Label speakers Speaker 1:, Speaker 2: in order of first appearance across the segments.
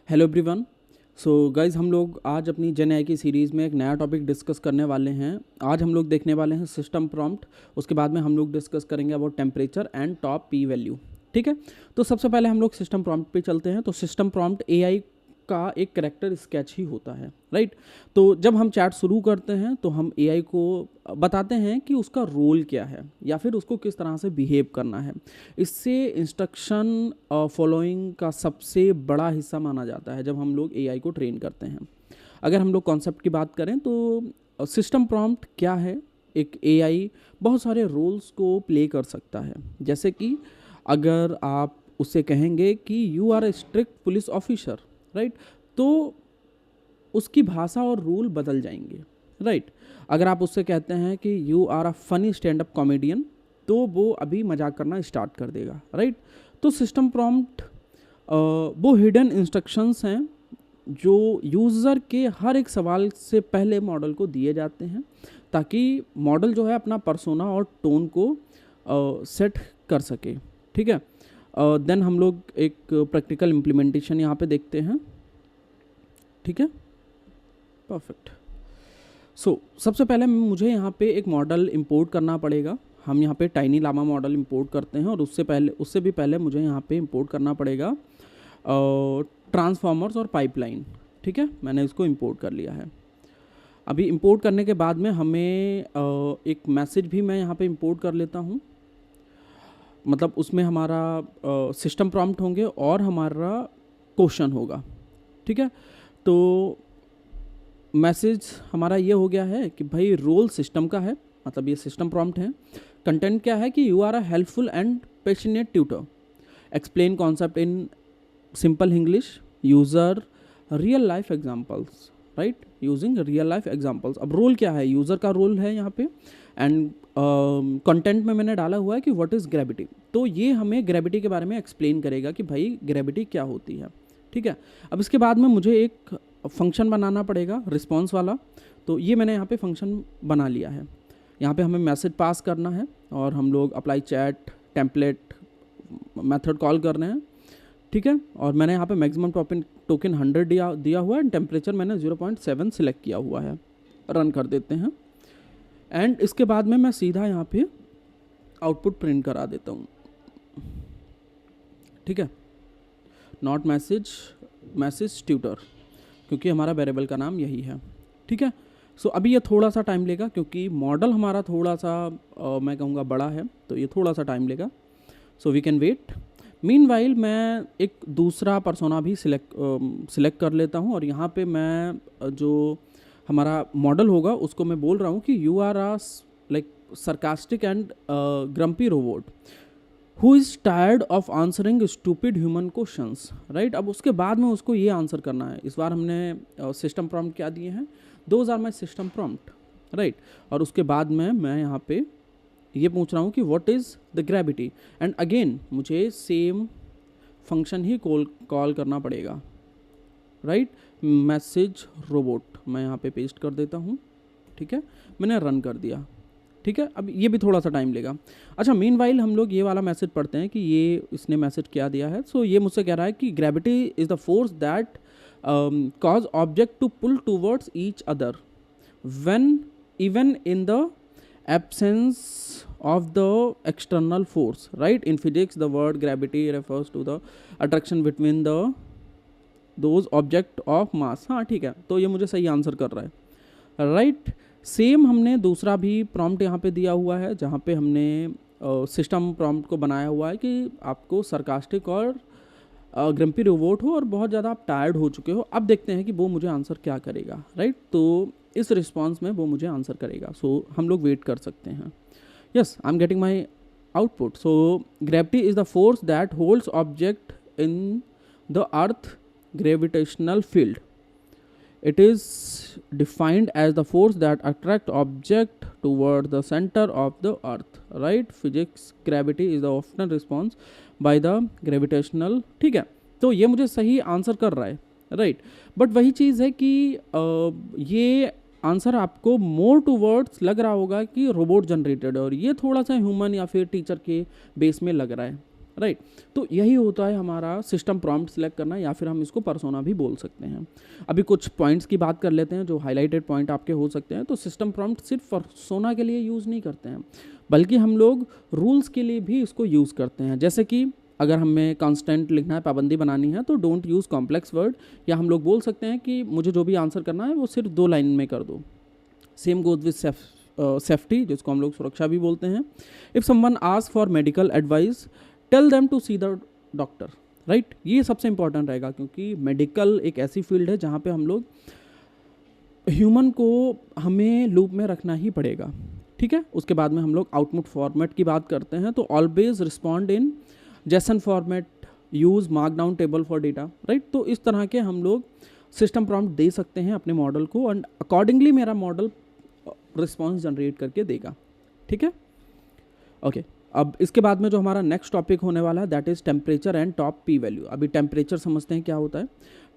Speaker 1: Hello everyone. So guys हम लोग आज अपनी जेन आई की सीरीज़ में एक नया टॉपिक डिस्कस करने वाले हैं। आज हम लोग देखने वाले हैं सिस्टम प्रॉम्प्ट। उसके बाद में हम लोग डिस्कस करेंगे about temperature and top P value. ठीक है, तो सबसे पहले हम लोग सिस्टम प्रॉम्प्ट पे चलते हैं। तो सिस्टम प्रॉम्प्ट एआई का एक करेक्टर स्केच ही होता है, राइट। तो जब हम चैट शुरू करते हैं तो हम एआई को बताते हैं कि उसका रोल क्या है या फिर उसको किस तरह से बिहेव करना है। इससे इंस्ट्रक्शन फॉलोइंग का सबसे बड़ा हिस्सा माना जाता है जब हम लोग एआई को ट्रेन करते हैं। अगर हम लोग कॉन्सेप्ट की बात करें तो सिस्टम प्रॉम्प्ट क्या है। एक एआई बहुत सारे रोल्स को प्ले कर सकता है, जैसे कि अगर आप उससे कहेंगे कि you are a strict police officer, right, तो उसकी भाषा और रूल बदल जाएंगे, राइट। अगर आप उससे कहते हैं कि you are a funny stand up comedian, तो वो अभी मजाक करना स्टार्ट कर देगा, राइट। तो सिस्टम प्रॉम्प्ट वो हिडन इंस्ट्रक्शंस हैं जो यूज़र के हर एक सवाल से पहले मॉडल को दिए जाते हैं, ताकि मॉडल जो है अपना पर्सोना और टोन को सेट कर सके। ठीक है, देन हम लोग एक प्रैक्टिकल इम्प्लीमेंटेशन यहाँ पे देखते हैं। ठीक है, परफेक्ट। सो सबसे पहले मुझे यहाँ पे एक मॉडल इंपोर्ट करना पड़ेगा। हम यहाँ पे टाइनी लामा मॉडल इंपोर्ट करते हैं, और उससे भी पहले मुझे यहाँ पे इंपोर्ट करना पड़ेगा ट्रांसफॉर्मर्स और पाइपलाइन। ठीक है, मैंने इसको इंपोर्ट कर लिया है। अभी इंपोर्ट करने के बाद में हमें एक मैसेज भी मैं यहाँ पे इंपोर्ट कर लेता हूँ। मतलब उसमें हमारा सिस्टम प्रॉम्प्ट होंगे और हमारा क्वेश्चन होगा। ठीक है, तो मैसेज हमारा ये हो गया है कि भाई रोल सिस्टम का है, मतलब ये सिस्टम प्रॉम्प्ट है। कंटेंट क्या है कि you are a helpful and passionate tutor, explain concept in simple English, user real life examples, right, using real life examples. अब रोल क्या है, यूज़र का रोल है यहाँ पे। एंड कंटेंट में मैंने डाला हुआ है कि व्हाट इज़ ग्रेविटी, तो ये हमें ग्रेविटी के बारे में एक्सप्लेन करेगा कि भाई ग्रेविटी क्या होती है। ठीक है, अब इसके बाद में मुझे एक फंक्शन बनाना पड़ेगा रिस्पॉन्स वाला। तो ये मैंने यहाँ पे फंक्शन बना लिया है। यहाँ पे हमें मैसेज पास करना है और हम लोग apply chat template method call कर रहे हैं। ठीक है, और मैंने यहाँ पे मैक्सिमम टोकन 100 दिया हुआ है। टेम्परेचर मैंने 0.7 सिलेक्ट किया हुआ है। रन कर देते हैं, एंड इसके बाद में मैं सीधा यहाँ पे आउटपुट प्रिंट करा देता हूँ। ठीक है, नॉट मैसेज ट्यूटर, क्योंकि हमारा वेरिएबल का नाम यही है। ठीक है, सो अभी ये थोड़ा सा टाइम लेगा क्योंकि मॉडल हमारा थोड़ा सा मैं कहूँगा बड़ा है, तो ये थोड़ा सा टाइम लेगा। So we can wait. Meanwhile मैं एक दूसरा पर्सोना भी सिलेक्ट कर लेता हूँ, और यहाँ पे मैं जो हमारा मॉडल होगा उसको मैं बोल रहा हूँ कि you are a like sarcastic and grumpy robot who is tired of answering stupid human questions, right. अब उसके बाद में उसको ये आंसर करना है। इस बार हमने सिस्टम प्रॉम्प्ट क्या दिए हैं, those are my system prompt, right. और उसके बाद में मैं यहाँ पे ये पूछ रहा हूँ कि what is the gravity, and again मुझे सेम फंक्शन ही कॉल करना पड़ेगा, राइट। मैसेज रोबोट मैं यहाँ पे पेस्ट कर देता हूँ। ठीक है, मैंने रन कर दिया। ठीक है, अब ये भी थोड़ा सा टाइम लेगा। अच्छा, मीनवाइल हम लोग ये वाला मैसेज पढ़ते हैं कि ये इसने मैसेज क्या दिया है। सो ये मुझसे कह रहा है कि gravity is the force that cause object to pull towards each other when even in the absence of the external force, right. In physics the word gravity refers to the attraction between those object of mass। हाँ ठीक है, तो ये मुझे सही answer कर रहा है, राइट। सेम हमने दूसरा भी प्रॉम्प्ट यहाँ पे दिया हुआ है, जहाँ पे हमने सिस्टम प्रॉम्प्ट को बनाया हुआ है कि आपको सरकास्टिक और ग्रम्पी रोबोट हो और बहुत ज़्यादा आप टायर्ड हो चुके हो। अब देखते हैं कि वो मुझे आंसर क्या करेगा, राइट। तो इस रिस्पॉन्स में वो मुझे आंसर करेगा। सो हम लोग वेट कर सकते हैं। Yes, I am getting my output. So gravity is the force that holds object in the earth gravitational field. It is defined as the force that attract object toward the center of the earth, right. Physics gravity is the often response by the gravitational। ठीक है, तो ये मुझे सही answer कर रहा है, right. But वही चीज़ है कि ये आंसर आपको मोर टूवर्ड्स लग रहा होगा कि रोबोट जनरेटेड है, और ये थोड़ा सा ह्यूमन या फिर टीचर के बेस में लग रहा है, राइट। तो यही होता है हमारा सिस्टम प्रॉम्प्ट सिलेक्ट करना, या फिर हम इसको पर्सोना भी बोल सकते हैं। अभी कुछ पॉइंट्स की बात कर लेते हैं जो हाईलाइटेड पॉइंट आपके हो सकते हैं। तो सिस्टम प्रॉम्प्ट सिर्फ पर्सोना के लिए यूज़ नहीं करते हैं, बल्कि हम लोग रूल्स के लिए भी इसको यूज़ करते हैं। जैसे कि अगर हमें कांस्टेंट लिखना है, पाबंदी बनानी है, तो डोंट यूज़ कॉम्प्लेक्स वर्ड, या हम लोग बोल सकते हैं कि मुझे जो भी आंसर करना है वो सिर्फ 2 लाइन में कर दो। सेम गोज विद सेफ्टी, जिसको हम लोग सुरक्षा भी बोलते हैं। If someone ask for medical advice, tell them to see the doctor, right. ये सबसे इंपॉर्टेंट रहेगा, क्योंकि मेडिकल एक ऐसी फील्ड है जहाँ पे हम लोग ह्यूमन को हमें लूप में रखना ही पड़ेगा, ठीक है। उसके बाद में हम लोग आउटपुट फॉर्मेट की बात करते हैं। तो always respond in JSON format, use markdown table for data, right. तो इस तरह के हम लोग सिस्टम प्रॉम्प्ट दे सकते हैं अपने मॉडल को, एंड अकॉर्डिंगली मेरा मॉडल रिस्पॉन्स जनरेट करके देगा, ठीक है। ओके, अब इसके बाद में जो हमारा नेक्स्ट टॉपिक होने वाला है that is temperature and top P value. अभी टेम्परेचर समझते हैं क्या होता है।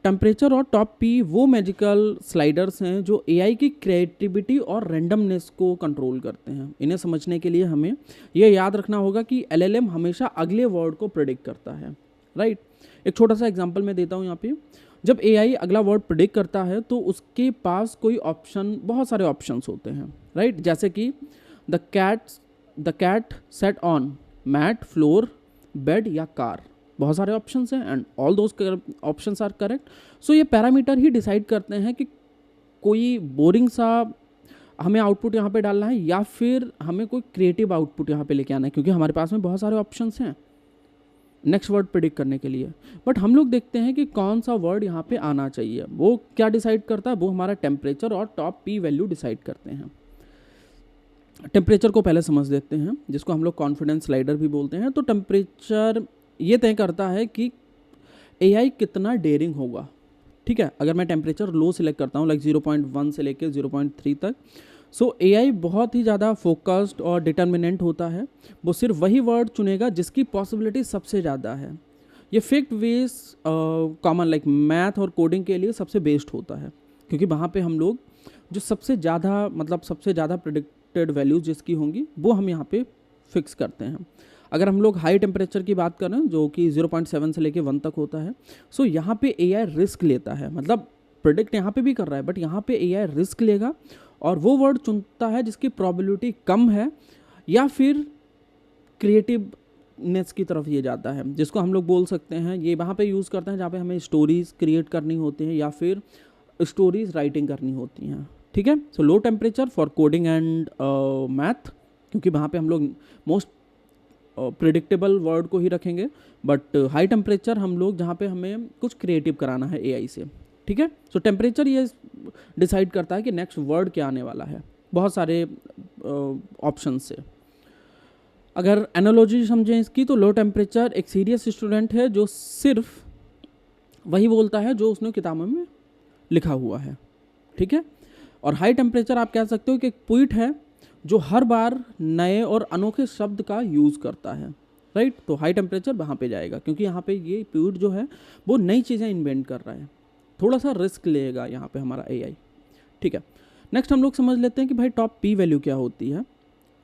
Speaker 1: टेम्परेचर और टॉप पी वो मैजिकल स्लाइडर्स हैं जो एआई की क्रिएटिविटी और रैंडमनेस को कंट्रोल करते हैं। इन्हें समझने के लिए हमें यह याद रखना होगा कि एलएलएम हमेशा अगले वर्ड को प्रेडिक्ट करता है, राइट। एक छोटा सा एग्जांपल मैं देता हूँ यहाँ पे। जब एआई अगला वर्ड प्रेडिक्ट करता है तो उसके पास कोई ऑप्शन, बहुत सारे ऑप्शंस होते हैं, राइट। जैसे कि the cat sat on mat, floor, bed या कार, बहुत सारे ऑप्शंस हैं and all those options are correct. So ये पैरामीटर ही डिसाइड करते हैं कि कोई बोरिंग सा हमें आउटपुट यहाँ पे डालना है या फिर हमें कोई क्रिएटिव आउटपुट यहाँ पे लेके आना है, क्योंकि हमारे पास में बहुत सारे ऑप्शंस हैं नेक्स्ट वर्ड प्रेडिक्ट करने के लिए। बट हम लोग देखते हैं कि कौन सा वर्ड यहाँ पे आना चाहिए। वो क्या डिसाइड करता है, वो हमारा टेम्परेचर और टॉप पी वैल्यू डिसाइड करते हैं। टेम्परेचर को पहले समझ लेते हैं, जिसको हम लोग कॉन्फिडेंस स्लाइडर भी बोलते हैं। तो टेम्परेचर ये तय करता है कि एआई कितना डेयरिंग होगा, ठीक है। अगर मैं टेम्परेचर लो सिलेक्ट करता हूँ लाइक 0.1 से लेकर 0.3 तक, सो एआई बहुत ही ज़्यादा फोकस्ड और डिटर्मिनेंट होता है। वो सिर्फ वही वर्ड चुनेगा जिसकी पॉसिबिलिटी सबसे ज़्यादा है। ये fixed wage common like math और कोडिंग के लिए सबसे बेस्ट होता है, क्योंकि वहाँ पे हम लोग जो सबसे ज़्यादा प्रेडिक्टेड वैल्यूज जिसकी होंगी वो हम यहाँ पे फिक्स करते हैं। अगर हम लोग हाई टेम्परेचर की बात करें जो कि 0.7 से लेके 1 तक होता है, सो यहाँ पे एआई रिस्क लेता है, मतलब प्रेडिक्ट यहाँ पे भी कर रहा है बट यहाँ पे एआई रिस्क लेगा और वो वर्ड चुनता है जिसकी प्रोबेबिलिटी कम है या फिर क्रिएटिवनेस की तरफ ये जाता है, जिसको हम लोग बोल सकते हैं। ये वहाँ पे यूज़ करते हैं जहाँ पे हमें स्टोरीज़ क्रिएट करनी होती हैं या फिर स्टोरीज़ राइटिंग करनी होती हैं, ठीक है। So low temperature for coding and math, क्योंकि वहाँ पे हम लोग मोस्ट प्रिडिक्टेबल वर्ड को ही रखेंगे। बट हाई टेम्परेचर हम लोग जहाँ पे हमें कुछ क्रिएटिव कराना है एआई से, ठीक है। सो टेम्परेचर ये डिसाइड करता है कि नेक्स्ट वर्ड क्या आने वाला है बहुत सारे ऑप्शन से। अगर एनालॉजी समझें इसकी, तो लो टेम्परेचर एक सीरियस स्टूडेंट है जो सिर्फ वही बोलता है जो उसने किताबों में लिखा हुआ है, ठीक है। और हाई टेम्परेचर आप कह सकते हो कि एक पोइट है जो हर बार नए और अनोखे शब्द का यूज़ करता है, राइट। तो हाई टेम्परेचर वहाँ पे जाएगा, क्योंकि यहाँ पे ये पोइट जो है वो नई चीज़ें इन्वेंट कर रहा है, थोड़ा सा रिस्क लेगा यहाँ पे हमारा एआई, ठीक है। नेक्स्ट हम लोग समझ लेते हैं कि भाई टॉप पी वैल्यू क्या होती है।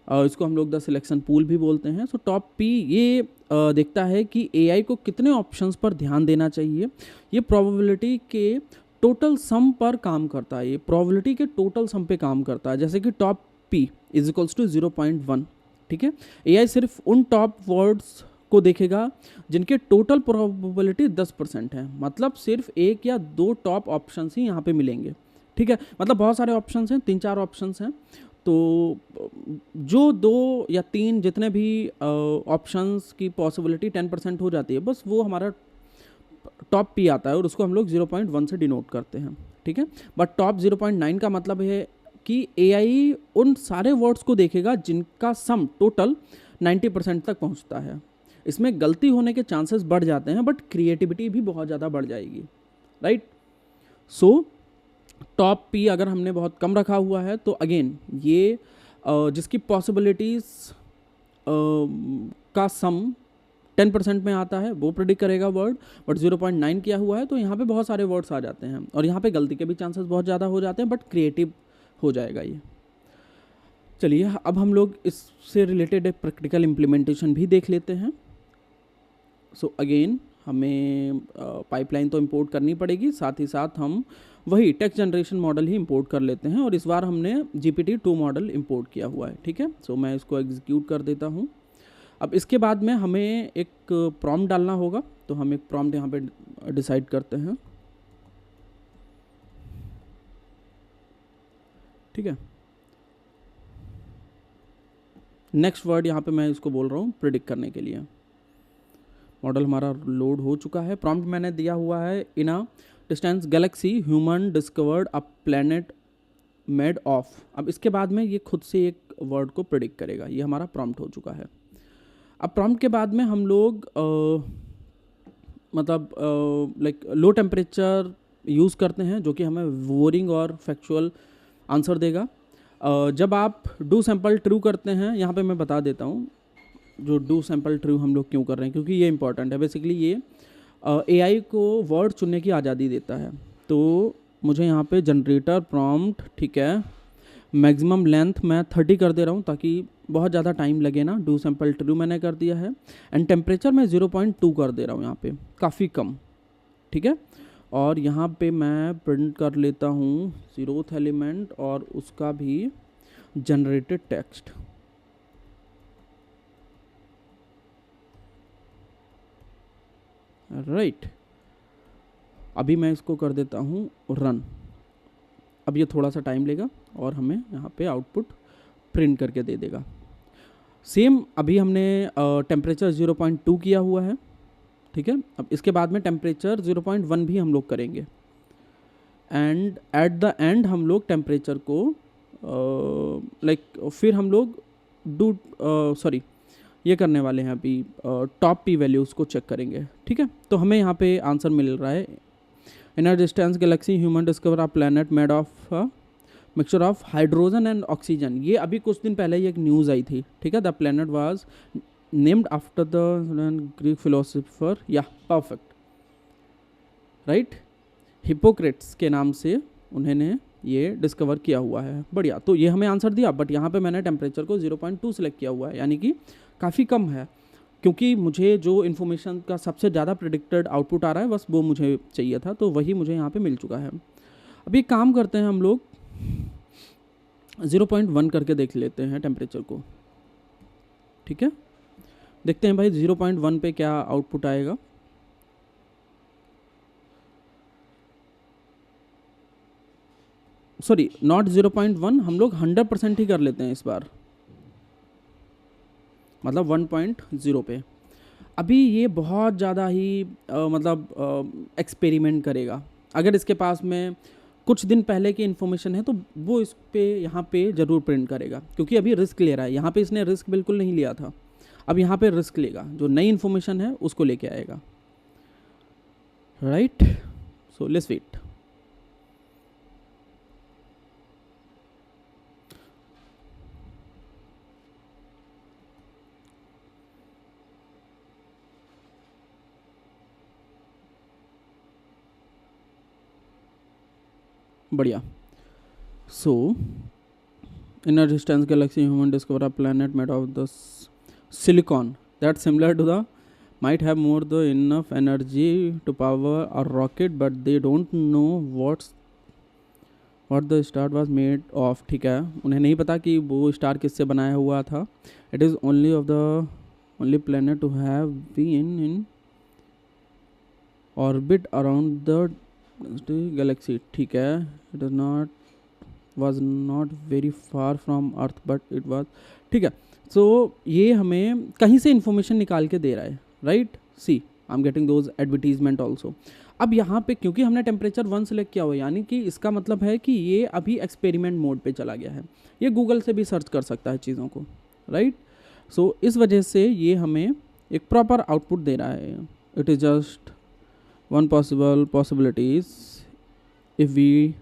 Speaker 1: इसको हम लोग द सिलेक्शन पूल भी बोलते हैं। सो टॉप पी ये देखता है कि एआई को कितने ऑप्शंस पर ध्यान देना चाहिए। ये प्रोबेबिलिटी के टोटल सम पर काम करता है, ये प्रोबेबिलिटी के टोटल सम पे काम करता है। जैसे कि top P is equals to 0.1, ठीक है। एआई सिर्फ उन टॉप वर्ड्स को देखेगा जिनके टोटल प्रोबेबिलिटी 10% है, मतलब सिर्फ 1 या 2 टॉप ऑप्शंस ही यहाँ पे मिलेंगे, ठीक है। मतलब बहुत सारे ऑप्शंस हैं, 3-4 ऑप्शंस हैं, तो जो 2 या 3 जितने भी ऑप्शंस की पॉसिबिलिटी 10% हो जाती है, बस वो हमारा टॉप पी आता है और उसको हम लोग 0.1 से डिनोट करते हैं, ठीक है। बट टॉप 0.9 का मतलब है कि एआई उन सारे वर्ड्स को देखेगा जिनका सम टोटल 90% तक पहुंचता है। इसमें गलती होने के चांसेस बढ़ जाते हैं बट क्रिएटिविटी भी बहुत ज़्यादा बढ़ जाएगी, राइट। सो टॉप पी अगर हमने बहुत कम रखा हुआ है तो अगेन ये जिसकी पॉसिबिलिटीज़ का सम 10% में आता है वो प्रेडिक्ट करेगा वर्ड, बट 0.9 किया हुआ है तो यहाँ पे बहुत सारे वर्ड्स आ जाते हैं और यहाँ पे गलती के भी चांसेस बहुत ज़्यादा हो जाते हैं बट क्रिएटिव हो जाएगा ये। चलिए अब हम लोग इससे रिलेटेड एक प्रैक्टिकल इम्प्लीमेंटेशन भी देख लेते हैं। सो अगेन हमें पाइपलाइन तो इंपोर्ट करनी पड़ेगी, साथ ही साथ हम वही टेक्स्ट जनरेशन मॉडल ही इंपोर्ट कर लेते हैं, और इस बार हमने GPT-2 मॉडल इंपोर्ट किया हुआ है। ठीक है, सो मैं इसको एग्जीक्यूट कर देता हूँ। अब इसके बाद में हमें एक प्रॉम्प्ट डालना होगा, तो हम एक प्रॉम्प्ट यहाँ पे डिसाइड करते हैं। ठीक है, नेक्स्ट वर्ड यहाँ पे मैं इसको बोल रहा हूँ प्रिडिक्ट करने के लिए। मॉडल हमारा लोड हो चुका है। प्रॉम्प्ट मैंने दिया हुआ है, in a distance galaxy human discovered a planet made of. अब इसके बाद में ये खुद से एक वर्ड को प्रिडिक्ट करेगा। ये हमारा प्रॉम्प्ट हो चुका है। अब प्रॉम्प्ट के बाद में हम लोग लाइक लो टेम्परेचर यूज़ करते हैं, जो कि हमें बोरिंग और फैक्चुअल आंसर देगा। जब आप डू सैम्पल ट्रू करते हैं, यहाँ पे मैं बता देता हूँ जो डू सैम्पल ट्रू हम लोग क्यों कर रहे हैं, क्योंकि ये इंपॉर्टेंट है। बेसिकली ये AI को वर्ड चुनने की आज़ादी देता है। तो मुझे यहाँ पे जनरेटर प्रॉम्प्ट, ठीक है, मैक्सिमम लेंथ मैं 30 कर दे रहा हूँ ताकि बहुत ज़्यादा टाइम लगे ना। डू सैम्पल ट्रू मैंने कर दिया है, एंड टेम्परेचर मैं 0.2 कर दे रहा हूँ यहाँ पे, काफ़ी कम। ठीक है, और यहाँ पे मैं प्रिंट कर लेता हूँ 0th एलिमेंट और उसका भी जनरेटेड टेक्स्ट। राइट, अभी मैं इसको कर देता हूँ रन। अब ये थोड़ा सा टाइम लेगा और हमें यहाँ पे आउटपुट प्रिंट करके दे देगा। सेम अभी हमने टेम्परेचर 0.2 किया हुआ है। ठीक है, अब इसके बाद में टेम्परेचर 0.1 भी हम लोग करेंगे, एंड एट द एंड हम लोग टेम्परेचर को फिर हम लोग ये करने वाले हैं अभी, टॉप P वैल्यूज़ को चेक करेंगे। ठीक है, तो हमें यहाँ पे आंसर मिल रहा है, in a distance galaxy human discover a planet made of mixture of hydrogen and oxygen. ये अभी कुछ दिन पहले ही एक न्यूज़ आई थी। ठीक है, the planet was named after the Greek philosopher, या परफेक्ट, राइट, हिपोक्रेट्स के नाम से उन्होंने ये डिस्कवर किया हुआ है। बढ़िया, तो ये हमें आंसर दिया, बट यहाँ पे मैंने टेम्परेचर को 0.2 सेलेक्ट किया हुआ है, यानी कि काफ़ी कम है, क्योंकि मुझे जो इन्फॉर्मेशन का सबसे ज़्यादा प्रेडिक्टेड आउटपुट आ रहा है बस वो मुझे चाहिए था, तो वही मुझे यहाँ पे मिल चुका है। अभी एक काम करते हैं, हम लोग 0.1 करके देख लेते हैं टेम्परेचर को। ठीक है, देखते हैं भाई 0.1 पे क्या आउटपुट आएगा। सॉरी, नॉट 0.1, हम लोग 100% ही कर लेते हैं इस बार, मतलब 1.0 पे। अभी ये बहुत ज़्यादा ही एक्सपेरिमेंट करेगा। अगर इसके पास में कुछ दिन पहले की इन्फॉर्मेशन है तो वो इस पे यहाँ पे ज़रूर प्रिंट करेगा, क्योंकि अभी रिस्क ले रहा है। यहाँ पे इसने रिस्क बिल्कुल नहीं लिया था, अब यहाँ पे रिस्क लेगा, जो नई इन्फॉर्मेशन है उसको लेके आएगा। Right, so let's wait. बढ़िया, so in a distance galaxy human discover a planet made of the silicon that similar to the might have more the enough energy to power a rocket, but they don't know what the star was made of। ठीक है, उन्हें नहीं पता कि वो star किससे बनाया हुआ था। It is only of the only planet to have been in orbit around the galaxy। ठीक है, it is was not very far from Earth but it was। ठीक है, so ये हमें कहीं से इंफॉर्मेशन निकाल के दे रहा है। Right, see I am getting those advertisement also. अब यहाँ पे क्योंकि हमने टेम्परेचर 1 सेलेक्ट किया हुआ है, यानी कि इसका मतलब है कि ये अभी एक्सपेरिमेंट मोड पे चला गया है। ये गूगल से भी सर्च कर सकता है चीज़ों को। राइट, सो इस वजह से ये हमें एक प्रॉपर आउटपुट दे रहा है। It is just one possibilities, if we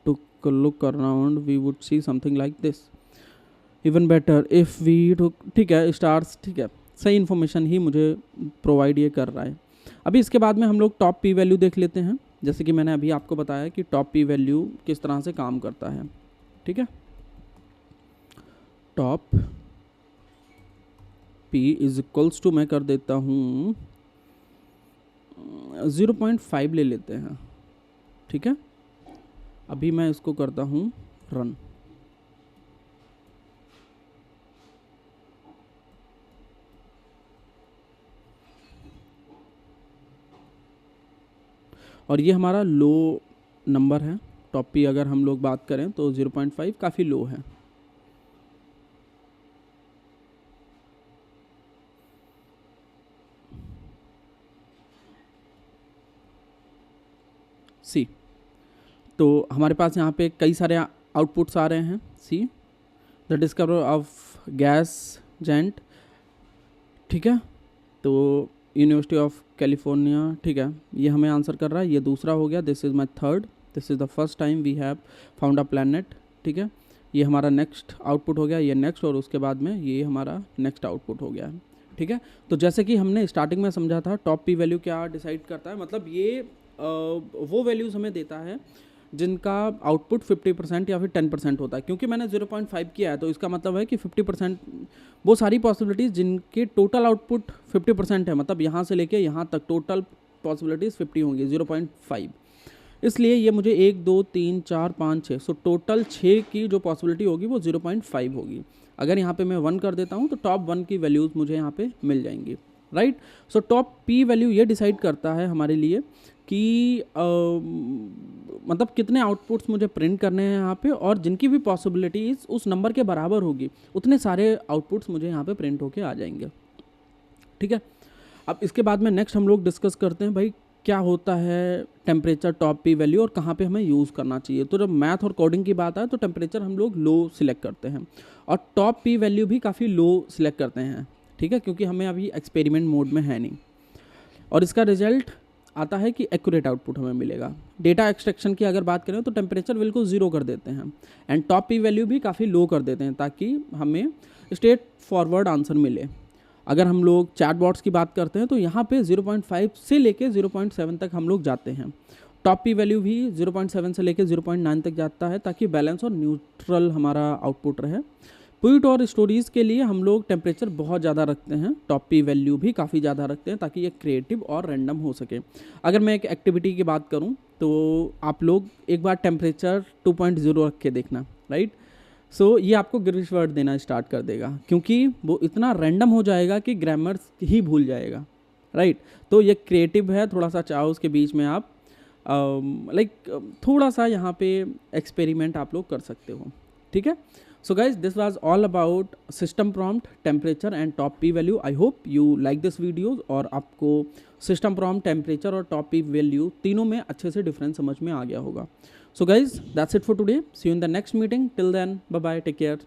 Speaker 1: took look around we would see something like this, even better if we took. ठीक है, स्टार्स, ठीक है, सही इन्फॉर्मेशन ही मुझे प्रोवाइड ये कर रहा है। अभी इसके बाद में हम लोग टॉप P वैल्यू देख लेते हैं, जैसे कि मैंने अभी आपको बताया कि टॉप P वैल्यू किस तरह से काम करता है। ठीक है, top P is equals to मैं कर देता हूँ 0.5 ले लेते हैं, ठीक है। अभी मैं इसको करता हूँ रन। और ये हमारा लो नंबर है, टॉप पी अगर हम लोग बात करें तो 0.5 काफ़ी लो है। सी, तो हमारे पास यहाँ पे कई सारे आउटपुट्स आ रहे हैं। See, the discover of gas giant, ठीक है, तो यूनिवर्सिटी ऑफ कैलिफोर्निया, ठीक है, ये हमें आंसर कर रहा है। ये दूसरा हो गया, this is my third, this is the first time we have found a planet, ठीक है। ये हमारा नेक्स्ट आउटपुट हो गया, ये नेक्स्ट, और उसके बाद में ये हमारा नेक्स्ट आउटपुट हो गया है, ठीक है। तो जैसे कि हमने स्टार्टिंग में समझा था, टॉप पी वैल्यू क्या डिसाइड करता है, मतलब ये वो वैल्यूज़ हमें देता है जिनका आउटपुट 50% या फिर 10% होता है। क्योंकि मैंने 0.5 किया है तो इसका मतलब है कि 50% वो सारी पॉसिबिलिटीज़ जिनके टोटल आउटपुट 50% है, मतलब यहाँ से लेके यहाँ तक टोटल पॉसिबिलिटीज़ 50 होंगी, 0.5। इसलिए ये मुझे 1 2 3 4 5 6, सो टोटल 6 की जो पॉसिबिलिटी होगी वो 0.5 होगी। अगर यहाँ पे मैं 1 कर देता हूँ तो टॉप 1 की वैल्यूज़ मुझे यहाँ पे मिल जाएंगी, right. So top P value ये डिसाइड करता है हमारे लिए कि मतलब कितने आउटपुट्स मुझे प्रिंट करने हैं यहाँ पे, और जिनकी भी पॉसिबिलिटीज़ उस नंबर के बराबर होगी उतने सारे आउटपुट्स मुझे यहाँ पे प्रिंट होके आ जाएंगे, ठीक है। अब इसके बाद में नेक्स्ट हम लोग डिस्कस करते हैं भाई क्या होता है टेम्परेचर टॉप पी वैल्यू और कहाँ पे हमें यूज़ करना चाहिए। तो जब मैथ और कोडिंग की बात आए तो टेम्परेचर हम लोग लो सिलेक्ट करते हैं और टॉप पी वैल्यू भी काफ़ी लो सिलेक्ट करते हैं, ठीक है, क्योंकि हमें अभी एक्सपेरिमेंट मोड में है नहीं। और इसका रिजल्ट आता है कि एक्यूरेट आउटपुट हमें मिलेगा। डेटा एक्सट्रैक्शन की अगर बात करें तो टेम्परेचर बिल्कुल ज़ीरो कर देते हैं एंड टॉप पी वैल्यू भी काफ़ी लो कर देते हैं ताकि हमें स्ट्रेट फॉरवर्ड आंसर मिले। अगर हम लोग चैट बॉट्स की बात करते हैं तो यहाँ पे 0.5 से लेके 0.7 तक हम लोग जाते हैं। टॉप पी वैल्यू भी 0.7 से लेके 0.9 तक जाता है ताकि बैलेंस और न्यूट्रल हमारा आउटपुट रहे। ट्वीट और स्टोरीज़ के लिए हम लोग टेम्परेचर बहुत ज़्यादा रखते हैं, टॉप पी वैल्यू भी काफ़ी ज़्यादा रखते हैं ताकि ये क्रिएटिव और रैंडम हो सके। अगर मैं एक एक्टिविटी की बात करूँ तो आप लोग एक बार टेम्परेचर 2.0 रख के देखना, राइट। सो ये आपको गिरिश वर्ड देना स्टार्ट कर देगा क्योंकि वो इतना रैंडम हो जाएगा कि ग्रामर ही भूल जाएगा, राइट। तो ये क्रिएटिव है, थोड़ा सा चाहो उसके बीच में आप थोड़ा सा यहाँ पे एक्सपेरिमेंट आप लोग कर सकते हो, ठीक है। So guys, this was all about system prompt, temperature and top p value. I hope you like this videos और आपको system prompt, temperature और top p value तीनों में अच्छे से difference समझ में आ गया होगा। So guys, that's it for today. See you in the next meeting. Till then, bye bye. Take care.